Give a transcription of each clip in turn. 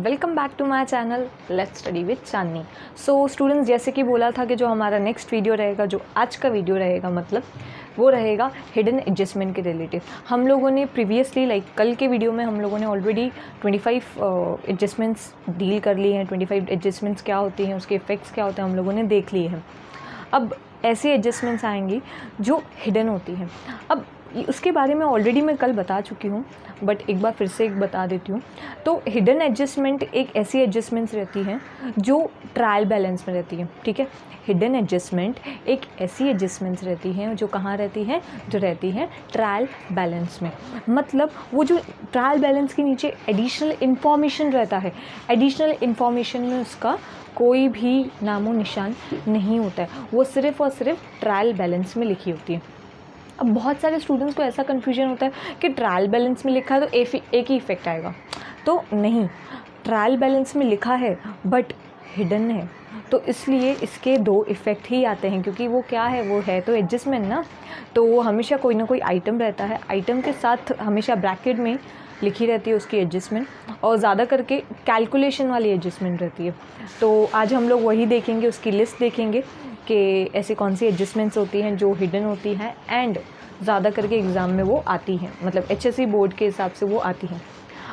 Welcome back to my channel let's study with Chandni. So students, जैसे कि बोला था कि जो हमारा नेक्स्ट वीडियो रहेगा, जो आज का वीडियो रहेगा, मतलब वो रहेगा हिडन एडजस्टमेंट के रिलेटेड। हम लोगों ने प्रीवियसली कल के वीडियो में हम लोगों ने ऑलरेडी 25 एडजस्टमेंट्स डील कर लिए हैं। 25 एडजस्टमेंट्स क्या होती हैं, उसके इफ़ेक्ट्स क्या होते हैं, हम लोगों ने देख लिए हैं। अब ऐसी एडजस्टमेंट्स आएंगी जो हिडन होती हैं। अब उसके बारे में ऑलरेडी मैं कल बता चुकी हूँ, बट एक बार फिर से एक बता देती हूँ। तो हिडन एडजस्टमेंट एक ऐसी एडजस्टमेंट्स रहती हैं जो ट्रायल बैलेंस में रहती है। ठीक है, हिडन एडजस्टमेंट एक ऐसी एडजस्टमेंट्स रहती हैं जो कहाँ रहती हैं, जो रहती हैं ट्रायल बैलेंस में। मतलब वो जो ट्रायल बैलेंस के नीचे एडिशनल इन्फॉर्मेशन रहता है, एडिशनल इन्फॉर्मेशन में उसका कोई भी नामो निशान नहीं होता है, वो सिर्फ़ और सिर्फ ट्रायल बैलेंस में लिखी होती है। अब बहुत सारे स्टूडेंट्स को ऐसा कन्फ्यूजन होता है कि ट्रायल बैलेंस में लिखा है तो एक ही इफ़ेक्ट आएगा, तो नहीं, ट्रायल बैलेंस में लिखा है बट हिडन है, तो इसलिए इसके दो इफ़ेक्ट ही आते हैं। क्योंकि वो क्या है, वो है तो एडजस्टमेंट ना, तो वो हमेशा कोई ना कोई आइटम रहता है, आइटम के साथ हमेशा ब्रैकेट में लिखी रहती है उसकी एडजस्टमेंट, और ज़्यादा करके कैलकुलेशन वाली एडजस्टमेंट रहती है। तो आज हम लोग वही देखेंगे, उसकी लिस्ट देखेंगे कि ऐसी कौन सी एडजस्टमेंट्स होती हैं जो हिडन होती हैं एंड ज़्यादा करके एग्ज़ाम में वो आती हैं, मतलब HSC बोर्ड के हिसाब से वो आती हैं।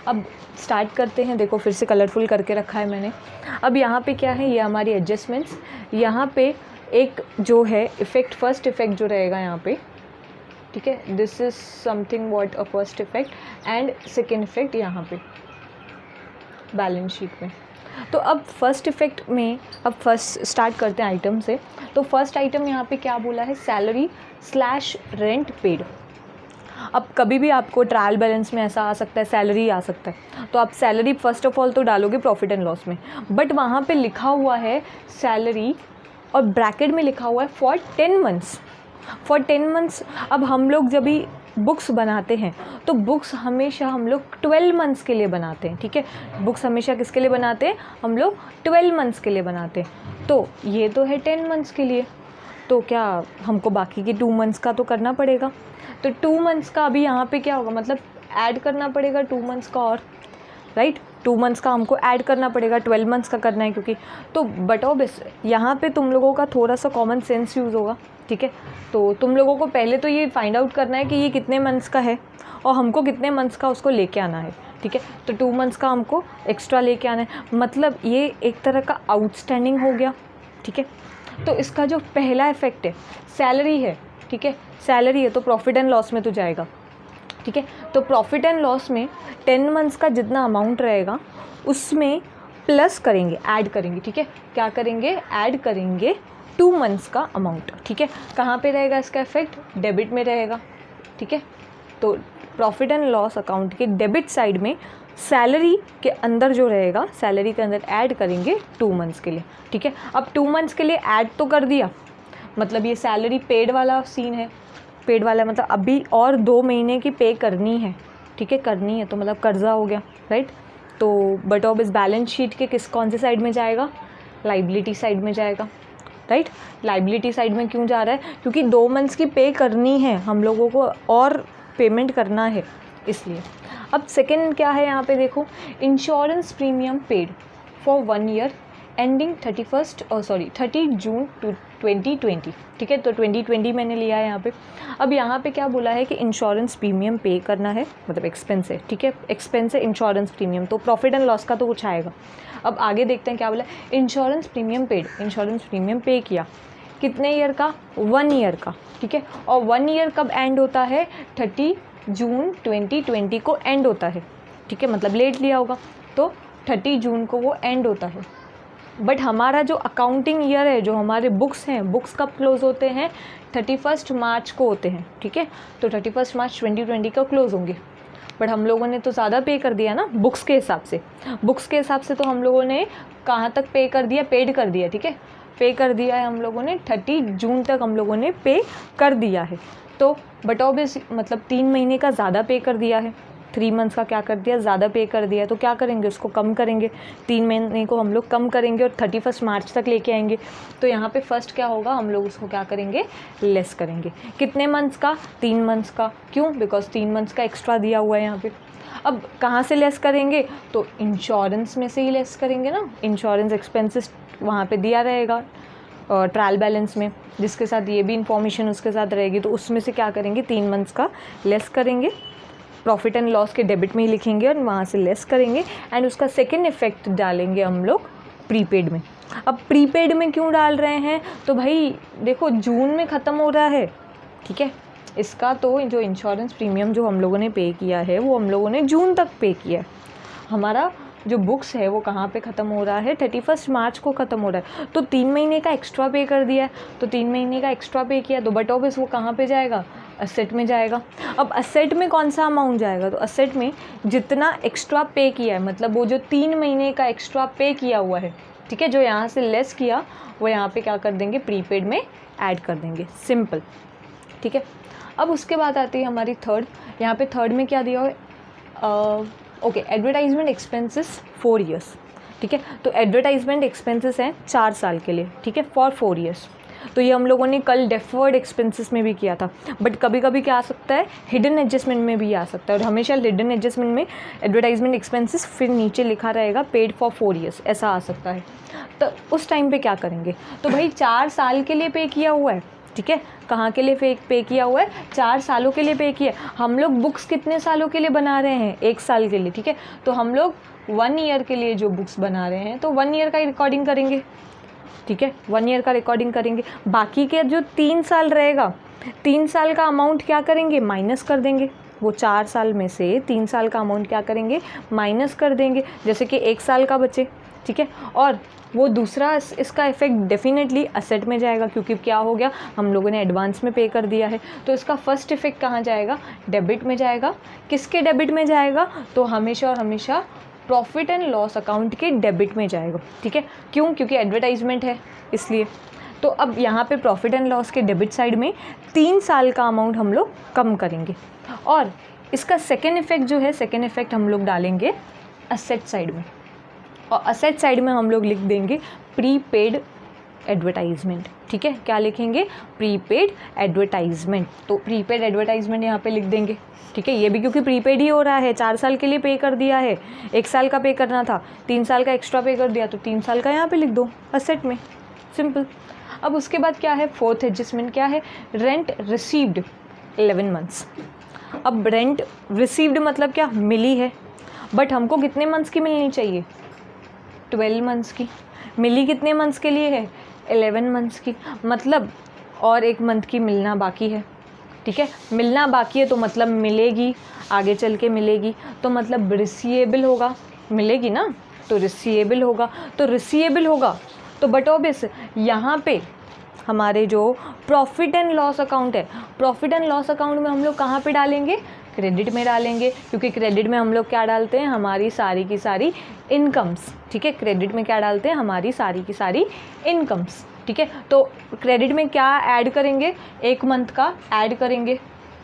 अब स्टार्ट करते हैं। देखो, फिर से कलरफुल करके रखा है मैंने। अब यहाँ पे क्या है, ये हमारी एडजस्टमेंट्स। यहाँ पे एक जो है इफ़ेक्ट, फर्स्ट इफ़ेक्ट जो रहेगा यहाँ पे, ठीक है, this is something what a first effect and second effect यहाँ पे बैलेंस शीट में। तो अब फर्स्ट इफ़ेक्ट में, अब फर्स्ट स्टार्ट करते हैं आइटम से। तो फर्स्ट आइटम यहाँ पे क्या बोला है, सैलरी स्लैश रेंट पेड। अब कभी भी आपको ट्रायल बैलेंस में ऐसा आ सकता है, सैलरी आ सकता है, तो आप सैलरी फर्स्ट ऑफ ऑल तो डालोगे प्रॉफिट एंड लॉस में, बट वहाँ पे लिखा हुआ है सैलरी और ब्रैकेट में लिखा हुआ है फॉर 10 मंथ्स, फॉर 10 मंथ्स। अब हम लोग जब भी बुक्स बनाते हैं तो बुक्स हमेशा हम लोग 12 मंथ्स के लिए बनाते हैं। ठीक है, बुक्स हमेशा किसके लिए बनाते हैं, हम लोग 12 मंथ्स के लिए बनाते हैं। तो ये तो है 10 मंथ्स के लिए, तो क्या हमको बाकी के 2 मंथ्स का तो करना पड़ेगा। तो 2 मंथ्स का अभी यहाँ पे क्या होगा, मतलब ऐड करना पड़ेगा 2 मंथ्स का, और राइट 2 मंथ्स का हमको ऐड करना पड़ेगा, 12 मंथ्स का करना है क्योंकि। तो बट ऑब्वियस यहाँ पे तुम लोगों का थोड़ा सा कॉमन सेंस यूज़ होगा। ठीक है, तो तुम लोगों को पहले तो ये फाइंड आउट करना है कि ये कितने मंथ्स का है और हमको कितने मंथ्स का उसको लेके आना है। ठीक है, तो 2 मंथ्स का हमको एक्स्ट्रा लेके आना है, मतलब ये एक तरह का आउटस्टैंडिंग हो गया। ठीक है, तो इसका जो पहला इफेक्ट है सैलरी है। ठीक है, सैलरी है तो प्रॉफिट एंड लॉस में तो जाएगा। ठीक है, तो प्रॉफिट एंड लॉस में 10 मंथ्स का जितना अमाउंट रहेगा उसमें प्लस करेंगे, ऐड करेंगे। ठीक है, क्या करेंगे, ऐड करेंगे 2 मंथ्स का अमाउंट। ठीक है, कहाँ पे रहेगा इसका इफेक्ट, डेबिट में रहेगा। ठीक है, तो प्रॉफिट एंड लॉस अकाउंट के डेबिट साइड में सैलरी के अंदर जो रहेगा, सैलरी के अंदर ऐड करेंगे 2 मंथ्स के लिए। ठीक है, अब 2 मंथ्स के लिए ऐड तो कर दिया, मतलब ये सैलरी पेड वाला सीन है, पेड वाला मतलब अभी और 2 महीने की पे करनी है। ठीक है, करनी है तो मतलब कर्जा हो गया, राइट। तो बट अब इस बैलेंस शीट के कौन से साइड में जाएगा, लाइबिलिटी साइड में जाएगा, राइट। लाइबिलिटी साइड में क्यों जा रहा है, क्योंकि 2 मंथ्स की पे करनी है हम लोगों को और पेमेंट करना है, इसलिए। अब सेकेंड क्या है यहाँ पे देखो, insurance premium paid for 1 year ending 30 जून 2020। ठीक है, तो 2020 मैंने लिया है यहाँ पे। अब यहाँ पे क्या बोला है कि इंश्योरेंस प्रीमियम पे करना है, मतलब एक्सपेंस है। ठीक है, एक्सपेंस है इंश्योरेंस प्रीमियम, तो प्रॉफिट एंड लॉस का तो कुछ आएगा। अब आगे देखते हैं क्या बोला, insurance premium paid, insurance premium पे किया कितने ईयर का, 1 ईयर का। ठीक है, और 1 ईयर कब एंड होता है, 30 जून 2020 को एंड होता है। ठीक है, मतलब लेट लिया होगा तो 30 जून को वो एंड होता है। बट हमारा जो अकाउंटिंग ईयर है, जो हमारे बुक्स हैं, बुक्स कब क्लोज होते हैं, 31 मार्च को होते हैं। ठीक है, तो 31 मार्च 2020 को क्लोज होंगे। बट हम लोगों ने तो ज़्यादा पे कर दिया ना बुक्स के हिसाब से, बुक्स के हिसाब से तो हम लोगों ने कहाँ तक पे कर दिया, पेड कर दिया। ठीक है, पे कर दिया है हम लोगों ने, 30 जून तक हम लोगों ने पे कर दिया है। तो बट ऑब्वियस मतलब 3 महीने का ज़्यादा पे कर दिया है, 3 मंथ्स का क्या कर दिया, ज़्यादा पे कर दिया, तो क्या करेंगे, उसको कम करेंगे, 3 महीने को हम लोग कम करेंगे और 31 मार्च तक लेके आएंगे। तो यहाँ पे फर्स्ट क्या होगा, हम लोग उसको क्या करेंगे, लेस करेंगे। कितने मंथ्स का, 3 मंथ्स का। क्यों, बिकॉज 3 मंथ्स का एक्स्ट्रा दिया हुआ है यहाँ पे। अब कहाँ से लेस करेंगे, तो इंश्योरेंस में से ही लेस करेंगे ना, इंश्योरेंस एक्सपेंसेस वहाँ पे दिया रहेगा ट्रायल बैलेंस में, जिसके साथ ये भी इंफॉर्मेशन उसके साथ रहेगी। तो उसमें से क्या करेंगे, 3 मंथ्स का लेस करेंगे, प्रॉफिट एंड लॉस के डेबिट में ही लिखेंगे और वहाँ से लेस करेंगे एंड उसका सेकेंड इफेक्ट डालेंगे हम लोग प्रीपेड में। अब प्रीपेड में क्यों डाल रहे हैं, तो भाई देखो जून में ख़त्म हो रहा है, ठीक है, इसका तो जो इंश्योरेंस प्रीमियम जो हम लोगों ने पे किया है वो हम लोगों ने जून तक पे किया है। हमारा जो बुक्स है वो कहाँ पे ख़त्म हो रहा है, 31 मार्च को ख़त्म हो रहा है। तो 3 महीने का एक्स्ट्रा पे कर दिया है, तो 3 महीने का एक्स्ट्रा पे किया तो बट ऑब्वियस वो कहाँ पे जाएगा, असेट में जाएगा। अब असेट में कौन सा अमाउंट जाएगा, तो असेट में जितना एक्स्ट्रा पे किया है, मतलब वो जो 3 महीने का एक्स्ट्रा पे किया हुआ है, ठीक है, जो यहाँ से लेस किया वो यहाँ पे क्या कर देंगे, प्रीपेड में ऐड कर देंगे, सिंपल, ठीक है। अब उसके बाद आती है हमारी थर्ड, यहाँ पे थर्ड में क्या दिया हुआ है, ओके, एडवर्टाइजमेंट एक्सपेंसेस 4 ईयर्स, ठीक है। तो एडवर्टाइजमेंट एक्सपेंसेस हैं 4 साल के लिए, ठीक है, फॉर 4 ईयर्स। तो ये हम लोगों ने कल डेफर्ड एक्सपेंसेस में भी किया था, बट कभी कभी क्या आ सकता है, हिडन एडजस्टमेंट में भी आ सकता है, और हमेशा हिडन एडजस्टमेंट में एडवर्टाइजमेंट एक्सपेंसेस फिर नीचे लिखा रहेगा पेड फॉर 4 ईयर्स, ऐसा आ सकता है। तो उस टाइम पे क्या करेंगे, तो भाई 4 साल के लिए पे किया हुआ है, ठीक है, कहाँ के लिए पे किया हुआ है, 4 सालों के लिए पे किया। हम लोग बुक्स कितने सालों के लिए बना रहे हैं, 1 साल के लिए, ठीक है। तो हम लोग 1 ईयर के लिए जो बुक्स बना रहे हैं तो 1 ईयर का रिकॉर्डिंग करेंगे, ठीक है, 1 ईयर का रिकॉर्डिंग करेंगे। बाकी के जो 3 साल रहेगा, 3 साल का अमाउंट क्या करेंगे, माइनस कर देंगे। वो 4 साल में से 3 साल का अमाउंट क्या करेंगे, माइनस कर देंगे, जैसे कि 1 साल का बचे, ठीक है। और वो दूसरा इसका इफेक्ट डेफिनेटली असेट में जाएगा, क्योंकि क्या हो गया, हम लोगों ने एडवांस में पे कर दिया है। तो इसका फर्स्ट इफेक्ट कहाँ जाएगा, डेबिट में जाएगा। किसके डेबिट में जाएगा, तो हमेशा और हमेशा प्रॉफिट एंड लॉस अकाउंट के डेबिट में जाएगा, ठीक है। क्यों, क्योंकि एडवर्टाइजमेंट है इसलिए। तो अब यहाँ पे प्रॉफिट एंड लॉस के डेबिट साइड में 3 साल का अमाउंट हम लोग कम करेंगे। और इसका सेकेंड इफेक्ट जो है, सेकेंड इफेक्ट हम लोग डालेंगे असेट साइड में, और असेट साइड में हम लोग लिख देंगे प्रीपेड एडवर्टाइजमेंट, ठीक है। क्या लिखेंगे, प्रीपेड एडवर्टाइजमेंट। तो प्रीपेड एडवर्टाइजमेंट यहाँ पे लिख देंगे, ठीक है। ये भी क्योंकि प्रीपेड ही हो रहा है, 4 साल के लिए पे कर दिया है, 1 साल का पे करना था, 3 साल का एक्स्ट्रा पे कर दिया, तो 3 साल का यहाँ पे लिख दो असेट में, सिंपल। अब उसके बाद क्या है, फोर्थ एडजस्टमेंट क्या है, रेंट रिसीव्ड 11 मंथ्स। अब रेंट रिसीव्ड मतलब क्या, मिली है, बट हमको कितने मंथ्स की मिलनी चाहिए, 12 मंथ्स की। मिली कितने मंथ्स के लिए है, 11 मंथ्स की, मतलब और 1 मंथ की मिलना बाकी है, ठीक है। मिलना बाकी है तो मतलब मिलेगी, आगे चल के मिलेगी, तो मतलब रिसीवेबल होगा, मिलेगी ना, तो रिसीवेबल होगा। तो रिसीवेबल होगा तो बट ऑब्वियस यहाँ पे हमारे जो प्रॉफिट एंड लॉस अकाउंट है, प्रॉफिट एंड लॉस अकाउंट में हम लोग कहाँ पे डालेंगे, क्रेडिट में डालेंगे, क्योंकि क्रेडिट में हम लोग क्या डालते हैं, हमारी सारी की सारी इनकम्स, ठीक है। क्रेडिट में क्या डालते हैं, हमारी सारी की सारी इनकम्स, ठीक है। तो क्रेडिट में क्या ऐड करेंगे, 1 मंथ का ऐड करेंगे,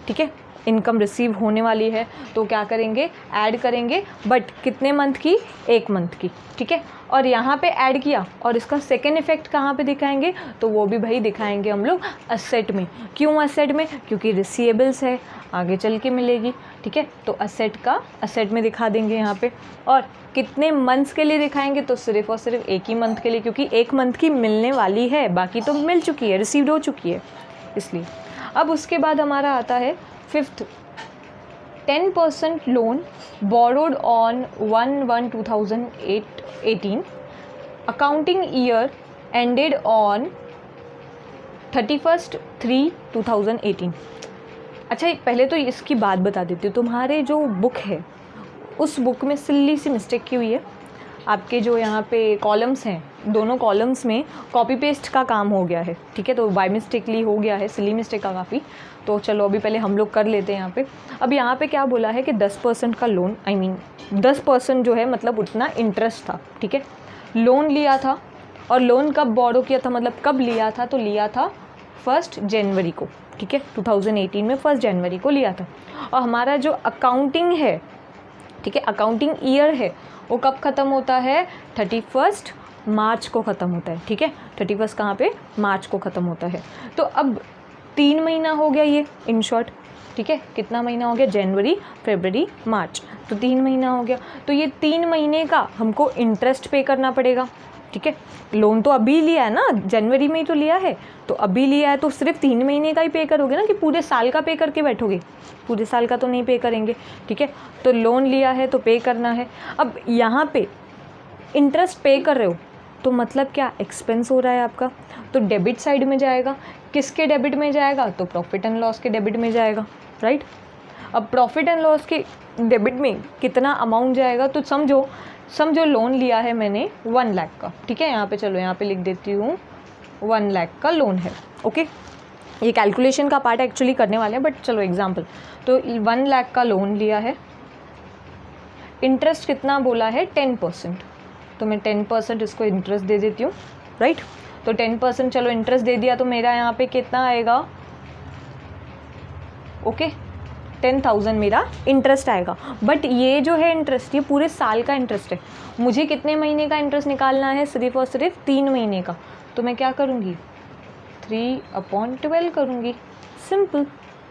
ठीक है। इनकम रिसीव होने वाली है तो क्या करेंगे, ऐड करेंगे, बट कितने मंथ की, 1 मंथ की, ठीक है। और यहाँ पे ऐड किया, और इसका सेकेंड इफेक्ट कहाँ पे दिखाएंगे, तो वो भी भाई दिखाएंगे हम लोग असेट में। क्यों असेट में, क्योंकि रिसीवेबल्स है, आगे चल के मिलेगी, ठीक है। तो असेट में दिखा देंगे यहाँ पे। और कितने मंथ्स के लिए दिखाएंगे, तो सिर्फ और सिर्फ 1 ही मंथ के लिए, क्योंकि 1 मंथ की मिलने वाली है, बाकी तो मिल चुकी है, रिसीव्ड हो चुकी है, इसलिए। अब उसके बाद हमारा आता है fifth, 10% loan borrowed on 1/1/2018, accounting year ended on 31/3/2018। अच्छा, पहले तो इसकी बात बता देती हूँ, तुम्हारे जो बुक है उस बुक में सिल्ली सी मिस्टेक की हुई है। आपके जो यहाँ पे कॉलम्स हैं, दोनों कॉलम्स में कॉपी पेस्ट का काम हो गया है, ठीक है। तो बाय मिस्टेकली हो गया है, सिली मिस्टेक का काफ़ी। तो चलो अभी पहले हम लोग कर लेते हैं यहाँ पे। अब यहाँ पे क्या बोला है कि 10% का लोन, 10% जो है मतलब उतना इंटरेस्ट था, ठीक है। लोन लिया था, और लोन कब बोरो किया था, मतलब कब लिया था, तो लिया था 1 जनवरी को, ठीक है। 2018 में 1 जनवरी को लिया था। और हमारा जो अकाउंटिंग है, ठीक है, अकाउंटिंग ईयर है, वो कब ख़त्म होता है, 31 मार्च को ख़त्म होता है, ठीक है। 31 कहाँ पे, मार्च को ख़त्म होता है। तो अब 3 महीना हो गया ये, इन शॉर्ट ठीक है, कितना महीना हो गया, जनवरी, फरवरी, मार्च, तो 3 महीना हो गया। तो ये 3 महीने का हमको इंटरेस्ट पे करना पड़ेगा। ठीक है, लोन तो अभी लिया है ना, जनवरी में ही तो लिया है, तो अभी लिया है तो सिर्फ 3 महीने का ही पे करोगे ना, कि पूरे साल का पे करके बैठोगे, पूरे साल का तो नहीं पे करेंगे। ठीक है, तो लोन लिया है तो पे करना है। अब यहाँ पे इंटरेस्ट पे कर रहे हो तो मतलब क्या, एक्सपेंस हो रहा है आपका, तो डेबिट साइड में जाएगा। किसके डेबिट में जाएगा, तो प्रॉफिट एंड लॉस के डेबिट में जाएगा, राइट। अब प्रॉफिट एंड लॉस के डेबिट में कितना अमाउंट जाएगा, तो समझो लोन लिया है मैंने 1 लाख का। ठीक है, यहाँ पे चलो यहाँ पे लिख देती हूँ 1 लाख का लोन है। ओके, ये कैलकुलेशन का पार्ट एक्चुअली करने वाले हैं, बट चलो एग्जांपल, तो 1 लाख का लोन लिया है, इंटरेस्ट कितना बोला है 10%, तो मैं 10% इसको इंटरेस्ट दे देती हूँ, राइट। तो 10% चलो इंटरेस्ट दे दिया, तो मेरा यहाँ पे कितना आएगा, ओके 10,000 मेरा इंटरेस्ट आएगा। बट ये जो है इंटरेस्ट, ये पूरे साल का इंटरेस्ट है, मुझे कितने महीने का इंटरेस्ट निकालना है, सिर्फ और सिर्फ 3 महीने का। तो मैं क्या करूँगी, 3/12 करूँगी, सिंपल,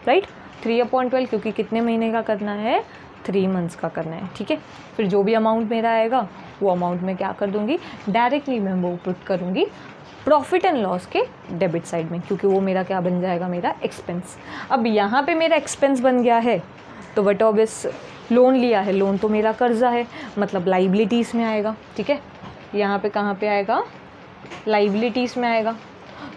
राइट। 3/12, क्योंकि कितने महीने का करना है, 3 मंथ्स का करना है। ठीक है, फिर जो भी अमाउंट मेरा आएगा वो अमाउंट मैं क्या कर दूँगी, डायरेक्टली मैं वो पुट करूँगी प्रॉफिट एंड लॉस के डेबिट साइड में, क्योंकि वो मेरा क्या बन जाएगा, मेरा एक्सपेंस। अब यहाँ पे मेरा एक्सपेंस बन गया है, तो बट ऑब्वियस लोन लिया है, लोन तो मेरा कर्जा है, मतलब लाइबिलिटीज़ में आएगा। ठीक है, यहाँ पे कहाँ पे आएगा, लाइबिलिटीज़ में आएगा।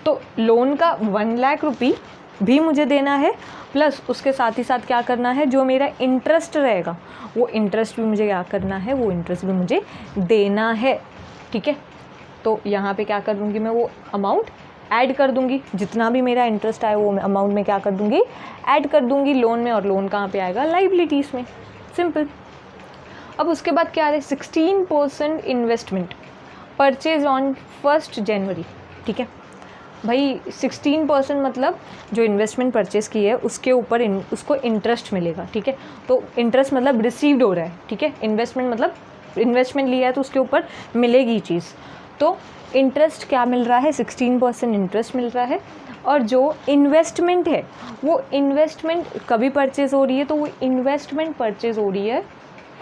तो लोन का 1 लाख रुपये भी मुझे देना है, प्लस उसके साथ ही साथ क्या करना है, जो मेरा इंटरेस्ट रहेगा वो इंटरेस्ट भी मुझे क्या करना है, वो इंटरेस्ट भी मुझे देना है। ठीक है, तो यहाँ पे क्या कर दूँगी, मैं वो अमाउंट ऐड कर दूँगी, जितना भी मेरा इंटरेस्ट आए वो अमाउंट में क्या कर दूँगी, ऐड कर दूँगी लोन में, और लोन कहाँ पे आएगा, लाइबिलिटीज़ में, सिंपल। अब उसके बाद क्या है, 16% इन्वेस्टमेंट, परचेज ऑन 1 जनवरी। ठीक है भाई, 16% मतलब जो इन्वेस्टमेंट परचेज़ की है उसके ऊपर उसको इंटरेस्ट मिलेगा। ठीक है, तो इंटरेस्ट मतलब रिसीव्ड हो रहा है। ठीक है, इन्वेस्टमेंट मतलब इन्वेस्टमेंट लिया है तो उसके ऊपर मिलेगी चीज़, तो इंटरेस्ट क्या मिल रहा है, 16% इंटरेस्ट मिल रहा है। और जो इन्वेस्टमेंट है वो इन्वेस्टमेंट कभी परचेज़ हो रही है, तो वो इन्वेस्टमेंट परचेज़ हो रही है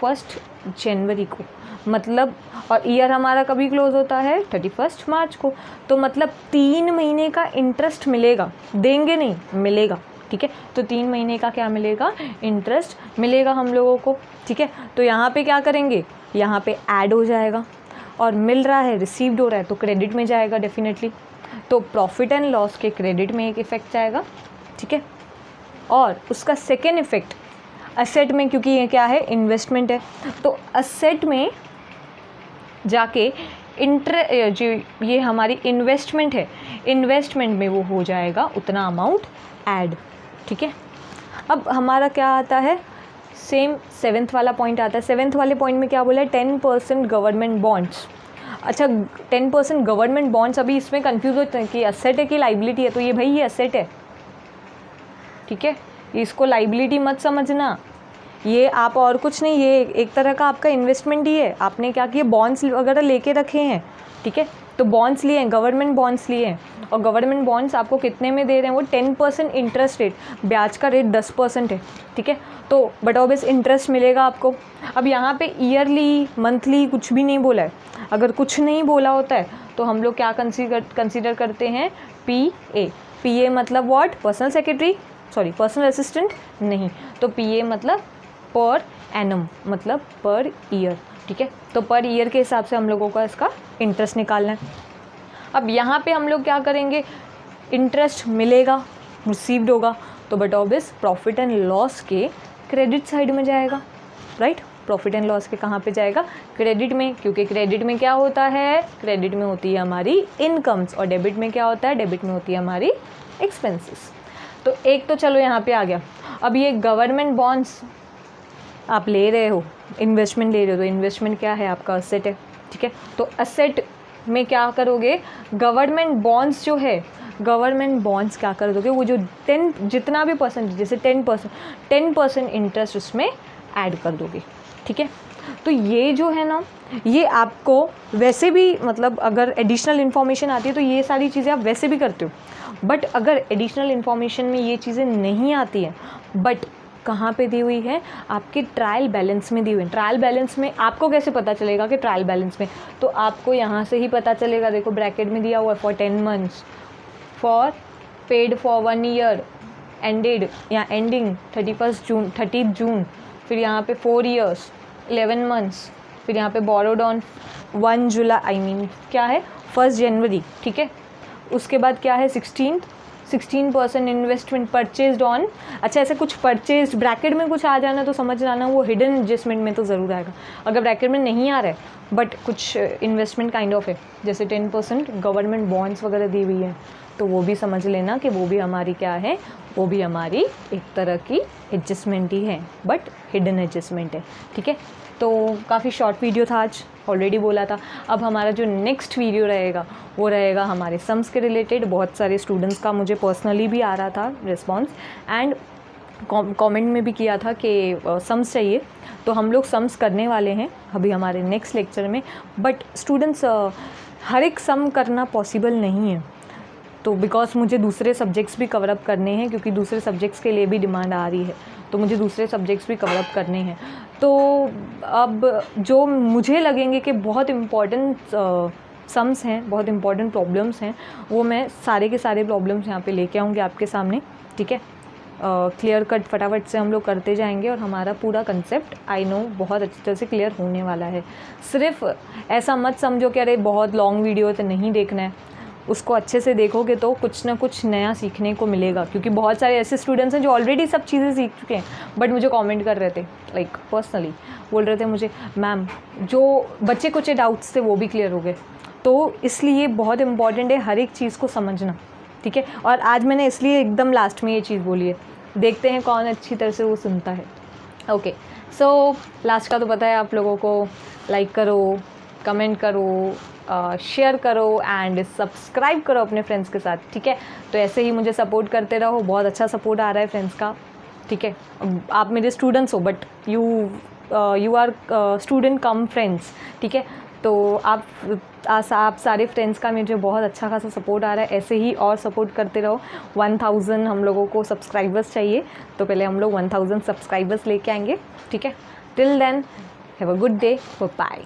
1 जनवरी को, मतलब, और ईयर हमारा कभी क्लोज होता है 31 मार्च को, तो मतलब 3 महीने का इंटरेस्ट मिलेगा, देंगे नहीं, मिलेगा। ठीक है, तो 3 महीने का क्या मिलेगा, इंटरेस्ट मिलेगा हम लोगों को। ठीक है, तो यहाँ पे क्या करेंगे, यहाँ पे ऐड हो जाएगा, और मिल रहा है, रिसीव्ड हो रहा है, तो क्रेडिट में जाएगा डेफिनेटली, तो प्रॉफिट एंड लॉस के क्रेडिट में एक इफ़ेक्ट जाएगा। ठीक है, और उसका सेकेंड इफ़ेक्ट असेट में, क्योंकि ये क्या है, इन्वेस्टमेंट है, तो असेट में जाके जो ये हमारी इन्वेस्टमेंट है, इन्वेस्टमेंट में वो हो जाएगा उतना अमाउंट ऐड। ठीक है, अब हमारा क्या आता है, सेम 7th वाला पॉइंट आता है। 7th वाले पॉइंट में क्या बोला है, 10% गवर्नमेंट बॉन्ड्स। अच्छा, 10% गवर्नमेंट बॉन्ड्स, अभी इसमें कंफ्यूज होते हैं कि असेट है कि लाइबिलिटी है, तो ये भाई ये असेट है। ठीक है, इसको लाइबिलिटी मत समझना, ये आप और कुछ नहीं, ये एक तरह का आपका इन्वेस्टमेंट ही है। आपने क्या किया, बॉन्ड्स वगैरह लेके रखे हैं। ठीक है, तो बॉन्ड्स लिए हैं, गवर्नमेंट बॉन्ड्स लिए हैं, और गवर्नमेंट बॉन्ड्स आपको कितने में दे रहे हैं, वो 10% इंटरेस्ट रेट, ब्याज का रेट 10% है। ठीक है, तो बट ऑब्वियस इंटरेस्ट मिलेगा आपको। अब यहाँ पे ईयरली, मंथली कुछ भी नहीं बोला है। अगर कुछ नहीं बोला होता है तो हम लोग क्या कंसीडर करते हैं, PA मतलब what, personal secretary, sorry personal assistant नहीं, तो PA मतलब पर एनम, मतलब पर ईयर। ठीक है, तो पर ईयर के हिसाब से हम लोगों का इसका इंटरेस्ट निकालना है। अब यहाँ पे हम लोग क्या करेंगे, इंटरेस्ट मिलेगा, रिसीव्ड होगा, तो but obvious profit and loss के क्रेडिट साइड में जाएगा, राइट। प्रॉफिट एंड लॉस के कहाँ पे जाएगा, क्रेडिट में, क्योंकि क्रेडिट में क्या होता है, क्रेडिट में होती है हमारी इनकम्स, और डेबिट में क्या होता है, डेबिट में होती है हमारी एक्सपेंसेस। तो एक तो चलो यहाँ पे आ गया। अब ये गवर्नमेंट बॉन्ड्स आप ले रहे हो, इन्वेस्टमेंट ले रहे हो, तो इन्वेस्टमेंट क्या है, आपका असेट है। ठीक है, तो असेट में क्या करोगे, गवर्नमेंट बॉन्ड्स जो है, गवर्नमेंट बॉन्ड्स क्या कर दोगे, वो जो 10 जितना भी परसेंट, जैसे 10% इंटरेस्ट उसमें ऐड कर दोगे। ठीक है, तो ये जो है ना, ये आपको वैसे भी मतलब अगर एडिशनल इन्फॉर्मेशन आती है तो ये सारी चीज़ें आप वैसे भी करते हो, बट अगर एडिशनल इन्फॉर्मेशन में ये चीज़ें नहीं आती हैं, बट कहाँ पे दी हुई है, आपके ट्रायल बैलेंस में दी हुई है। ट्रायल बैलेंस में आपको कैसे पता चलेगा कि ट्रायल बैलेंस में, तो आपको यहाँ से ही पता चलेगा। देखो ब्रैकेट में दिया हुआ है for 10 months, for paid for 1 year ended या एंडिंग 30 जून, फिर यहाँ पे 4 ईयर्स 11 मंथ्स, फिर यहाँ पे बोरोड ऑन 1 जुलाई क्या है 1 जनवरी, ठीक है। उसके बाद क्या है 16% इन्वेस्टमेंट परचेज्ड ऑन, अच्छा ऐसे कुछ परचेज ब्रैकेट में कुछ आ जाना तो समझ जाना वो हिडन एडजस्टमेंट में तो ज़रूर आएगा। अगर ब्रैकेट में नहीं आ रहा है बट कुछ इन्वेस्टमेंट काइंड ऑफ है, जैसे 10% गवर्नमेंट बॉन्ड्स वगैरह दी हुई है, तो वो भी समझ लेना कि वो भी हमारी क्या है, वो भी हमारी एक तरह की एडजस्टमेंट ही है, बट हिडन एडजस्टमेंट है, ठीक है। तो काफ़ी शॉर्ट वीडियो था आज, ऑलरेडी बोला था। अब हमारा जो नेक्स्ट वीडियो रहेगा वो रहेगा हमारे सम्स के रिलेटेड। बहुत सारे स्टूडेंट्स का मुझे पर्सनली भी आ रहा था रिस्पॉन्स, एंड कमेंट में भी किया था कि सम्स चाहिए, तो हम लोग सम्स करने वाले हैं अभी हमारे नेक्स्ट लेक्चर में। बट स्टूडेंट्स हर एक सम करना पॉसिबल नहीं है, तो बिकॉज मुझे दूसरे सब्जेक्ट्स भी कवर अप करने हैं, क्योंकि दूसरे सब्जेक्ट्स के लिए भी डिमांड आ रही है, तो मुझे दूसरे सब्जेक्ट्स भी कवर अप करने हैं। तो अब जो मुझे लगेंगे कि बहुत इम्पॉर्टेंट सम्स हैं, बहुत इम्पॉर्टेंट प्रॉब्लम्स हैं, वो मैं सारे के सारे प्रॉब्लम्स यहाँ पे लेके आऊँगी आपके सामने, ठीक है। क्लियर कट फटाफट से हम लोग करते जाएंगे और हमारा पूरा कंसेप्ट आई नो बहुत अच्छी तरह से क्लियर होने वाला है। सिर्फ ऐसा मत समझो कि अरे बहुत लॉन्ग वीडियो है तो नहीं देखना है, उसको अच्छे से देखोगे तो कुछ ना कुछ नया सीखने को मिलेगा, क्योंकि बहुत सारे ऐसे स्टूडेंट्स हैं जो ऑलरेडी सब चीज़ें सीख चुके हैं, बट मुझे कमेंट कर रहे थे, लाइक पर्सनली बोल रहे थे मुझे, मैम जो बच्चे कुछ डाउट्स थे वो भी क्लियर हो गए। तो इसलिए बहुत इंपॉर्टेंट है हर एक चीज़ को समझना, ठीक है। और आज मैंने इसलिए एकदम लास्ट में ये चीज़ बोली है, देखते हैं कौन अच्छी तरह से वो सुनता है। ओके, सो लास्ट का तो पता है आप लोगों को, लाइक करो, कमेंट करो, शेयर करो एंड सब्सक्राइब करो अपने फ्रेंड्स के साथ, ठीक है। तो ऐसे ही मुझे सपोर्ट करते रहो, बहुत अच्छा सपोर्ट आ रहा है फ्रेंड्स का, ठीक है। आप मेरे स्टूडेंट्स हो but you are student cum friends, ठीक है। तो आप सारे फ्रेंड्स का मुझे बहुत अच्छा खासा सपोर्ट आ रहा है, ऐसे ही और सपोर्ट करते रहो। 1000 हम लोगों को सब्सक्राइबर्स चाहिए, तो पहले हम लोग 1000 सब्सक्राइबर्स लेके आएंगे, ठीक है। Till then have a good day, bye.